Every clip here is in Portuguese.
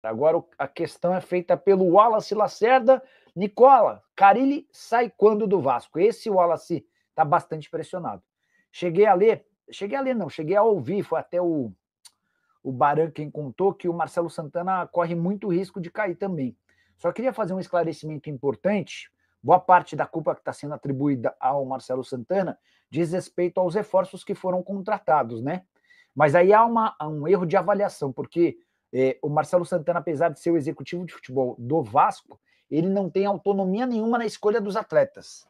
Agora a questão é feita pelo Wallace Lacerda. Nicola, Carille sai quando do Vasco? Esse Wallace está bastante pressionado. Cheguei a ouvir, foi até o Baran quem contou que o Marcelo Santana corre muito risco de cair também. Só queria fazer um esclarecimento importante. Boa parte da culpa que está sendo atribuída ao Marcelo Santana diz respeito aos reforços que foram contratados, né? Mas aí há um erro de avaliação, porque o Marcelo Santana, apesar de ser o executivo de futebol do Vasco, ele não tem autonomia nenhuma na escolha dos atletas.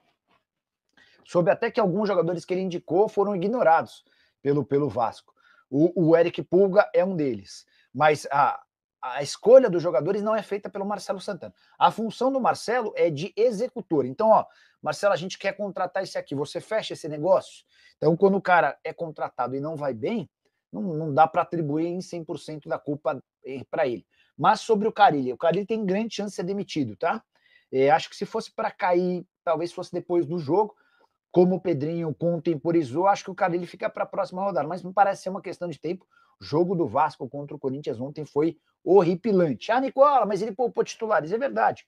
Soube até que alguns jogadores que ele indicou foram ignorados pelo Vasco. O Eric Pulga é um deles. Mas a escolha dos jogadores não é feita pelo Marcelo Santana. A função do Marcelo é de executor. Então, Marcelo, a gente quer contratar esse aqui, você fecha esse negócio? Então, quando o cara é contratado e não vai bem, não dá para atribuir em 100% da culpa para ele. Mas sobre o Carille tem grande chance de ser demitido, tá? Acho que se fosse para cair, talvez fosse depois do jogo, como o Pedrinho contemporizou, acho que o Carille fica para a próxima rodada, mas me parece ser uma questão de tempo. O jogo do Vasco contra o Corinthians ontem foi horripilante. Nicola, mas ele poupou titulares, é verdade.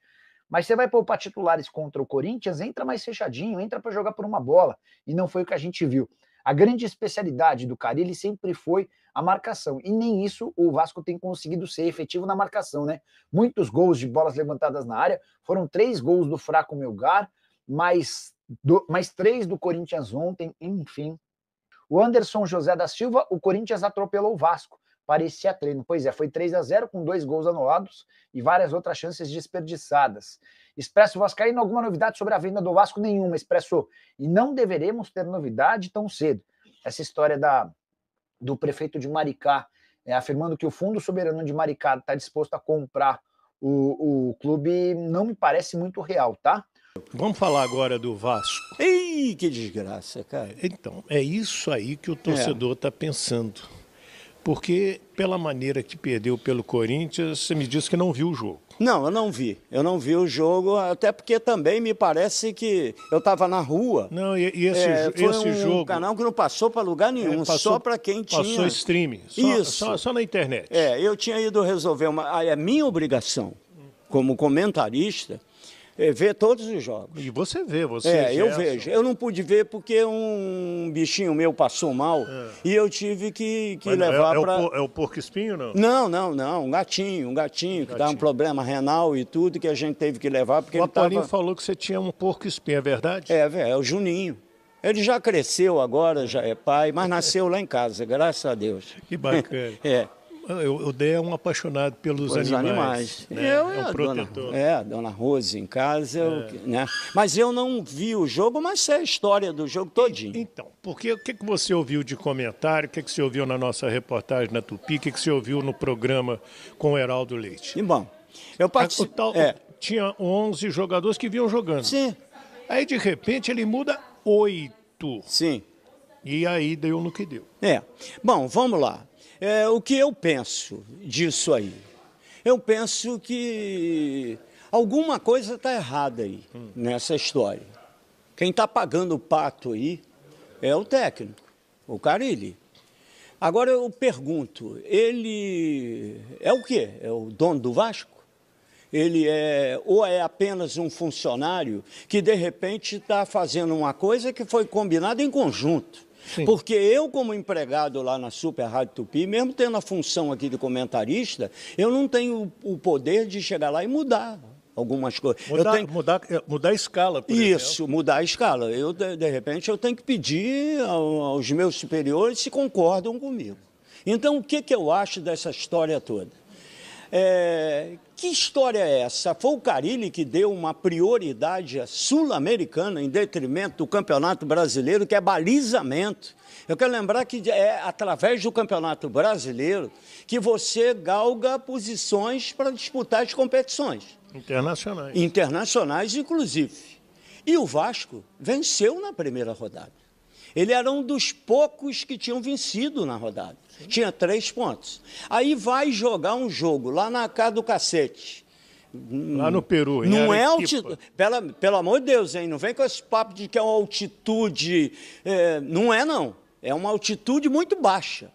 Mas você vai poupar titulares contra o Corinthians, entra mais fechadinho, entra para jogar por uma bola, e não foi o que a gente viu. A grande especialidade do Carille sempre foi a marcação, e nem isso o Vasco tem conseguido ser efetivo na marcação, né? Muitos gols de bolas levantadas na área, foram 3 gols do fraco Melgar, mais 3 do Corinthians ontem, enfim. O Anderson José da Silva, o Corinthians atropelou o Vasco, parecia treino. Pois é, foi 3-0 com 2 gols anulados e várias outras chances desperdiçadas. Expresso Vascaíno, alguma novidade sobre a venda do Vasco? Nenhuma, Expresso. E não deveremos ter novidade tão cedo. Essa história do prefeito de Maricá, afirmando que o Fundo Soberano de Maricá está disposto a comprar o clube, não me parece muito real, tá? Vamos falar agora do Vasco. Ih, que desgraça, cara. Então, é isso aí que o torcedor está pensando. Porque, pela maneira que perdeu pelo Corinthians, você me disse que não viu o jogo. Não, eu não vi. Eu não vi o jogo, até porque também me parece que eu estava na rua. Não, esse jogo... Foi um canal que não passou para lugar nenhum, só para quem tinha... Passou streaming, só na internet. Eu tinha ido resolver é minha obrigação, como comentarista, ver todos os jogos. E você vê, eu vejo. Eu não pude ver porque um bichinho meu passou mal e eu tive que levar para... É o porco-espinho, não? Não, um gatinho que dá um problema renal e tudo, que a gente teve que levar porque o Apolinho falou que você tinha um porco-espinho, é verdade? É o Juninho. Ele já cresceu agora, já é pai, mas nasceu lá em casa, graças a Deus. Que bacana. O Dé é um apaixonado pelos animais. Né? Eu é um protetor. A dona Rose em casa, né? Mas eu não vi o jogo, mas sei a história do jogo todinho. Então, porque o que você ouviu de comentário, o que você ouviu na nossa reportagem na Tupi, o que você ouviu no programa com o Heraldo Leite? E bom, eu participei... Tinha 11 jogadores que vinham jogando. Sim. Aí, de repente, ele muda 8. Sim. E aí deu no que deu. Bom, vamos lá. O que eu penso disso aí? Eu penso que alguma coisa está errada aí nessa história. Quem está pagando o pato aí é o técnico, o Carille. Agora eu pergunto, ele é o quê? É o dono do Vasco? Ele ou é apenas um funcionário que de repente está fazendo uma coisa que foi combinada em conjunto? Sim. Porque eu, como empregado lá na Super Rádio Tupi, mesmo tendo a função aqui de comentarista, eu não tenho o poder de chegar lá e mudar algumas coisas. Mudar a escala, por exemplo. Isso, mudar a escala. De repente, eu tenho que pedir aos meus superiores se concordam comigo. Então, o que eu acho dessa história toda? Que história é essa? Foi o Carille que deu uma prioridade à Sul-Americana em detrimento do Campeonato Brasileiro, que é balizamento. Eu quero lembrar que é através do Campeonato Brasileiro que você galga posições para disputar as competições. Internacionais. Internacionais, inclusive. E o Vasco venceu na primeira rodada. Ele era um dos poucos que tinham vencido na rodada. Sim. Tinha 3 pontos. Aí vai jogar um jogo lá na casa do cacete. Lá no Peru, não é altitude. Pelo amor de Deus, hein? Não vem com esse papo de que é uma altitude. Não é, não. É uma altitude muito baixa.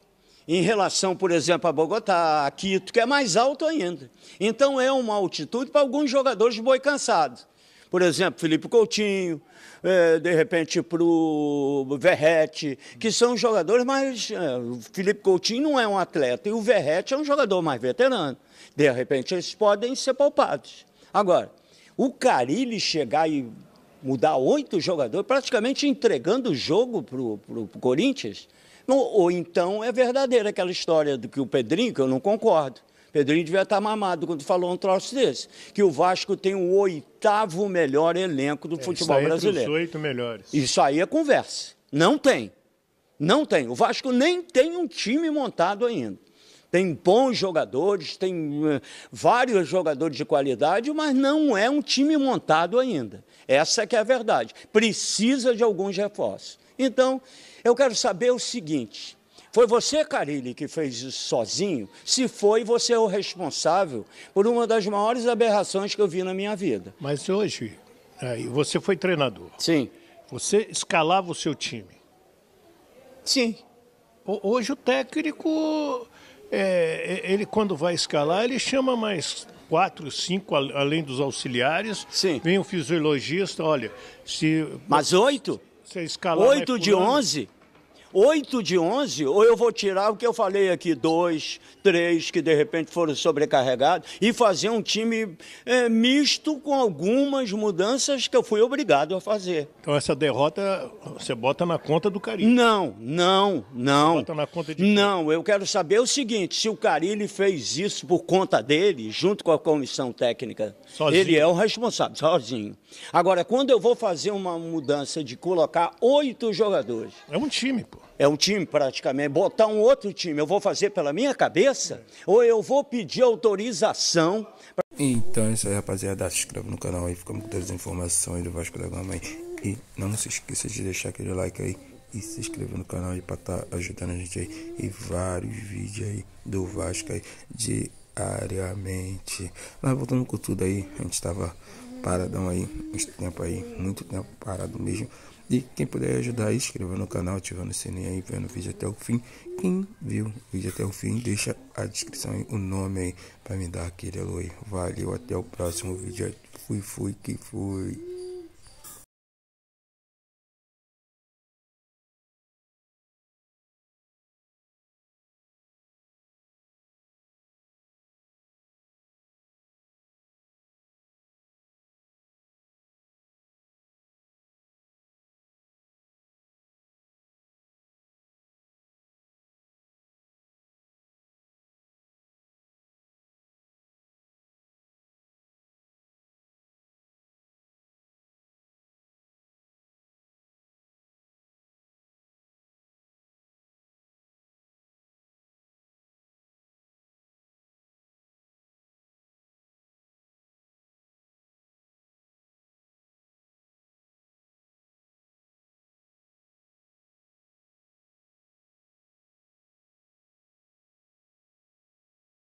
em relação, por exemplo, a Bogotá, a Quito, que é mais alto ainda. Então, é uma altitude para alguns jogadores de boi cansado. Por exemplo, Felipe Coutinho, de repente para o Verratti, que são jogadores mais... o Felipe Coutinho não é um atleta, e o Verratti é um jogador mais veterano. De repente, eles podem ser poupados. Agora, o Carille chegar e mudar 8 jogadores, praticamente entregando o jogo para o Corinthians, ou então é verdadeira aquela história do que o Pedrinho, que eu não concordo. Pedrinho devia estar mamado quando falou um troço desse, que o Vasco tem o 8º melhor elenco do futebol brasileiro. Entre os 8 melhores. Isso aí é conversa. Não tem. Não tem. O Vasco nem tem um time montado ainda. Tem bons jogadores, tem vários jogadores de qualidade, mas não é um time montado ainda. Essa que é a verdade. Precisa de alguns reforços. Então, eu quero saber o seguinte: foi você, Carille, que fez isso sozinho? Se foi, você é o responsável por uma das maiores aberrações que eu vi na minha vida. Mas hoje, você foi treinador. Sim. Você escalava o seu time. Sim. Hoje o técnico... ele quando vai escalar, ele chama mais 4, 5, além dos auxiliares. Sim. Vem o fisiologista, olha, se... Mas 8? Você escalar 8 de 11? 8 de 11, ou eu vou tirar o que eu falei aqui, 2, 3, que de repente foram sobrecarregados, e fazer um time misto com algumas mudanças que eu fui obrigado a fazer. Então essa derrota você bota na conta do Carille? Não. Bota na conta de não, eu quero saber o seguinte: se o Carille fez isso por conta dele, junto com a comissão técnica, sozinho. Ele é o responsável, sozinho. Agora, quando eu vou fazer uma mudança de colocar 8 jogadores... É um time, pô. É um time, praticamente. Botar um outro time, eu vou fazer pela minha cabeça? Ou eu vou pedir autorização? Então é isso aí, rapaziada. Se inscreve no canal aí, ficamos com todas as informações do Vasco da Gama aí. E não se esqueça de deixar aquele like aí e se inscrever no canal aí pra estar ajudando a gente aí. E vários vídeos aí do Vasco aí diariamente. Mas voltando com tudo aí, a gente tava paradão aí, esse tempo aí, muito tempo parado mesmo. E quem puder ajudar aí, inscreva no canal, ativando o sininho aí, vendo o vídeo até o fim. Quem viu o vídeo até o fim, deixa a descrição aí, o nome aí, pra me dar aquele alô aí. Valeu, até o próximo vídeo. Fui que fui.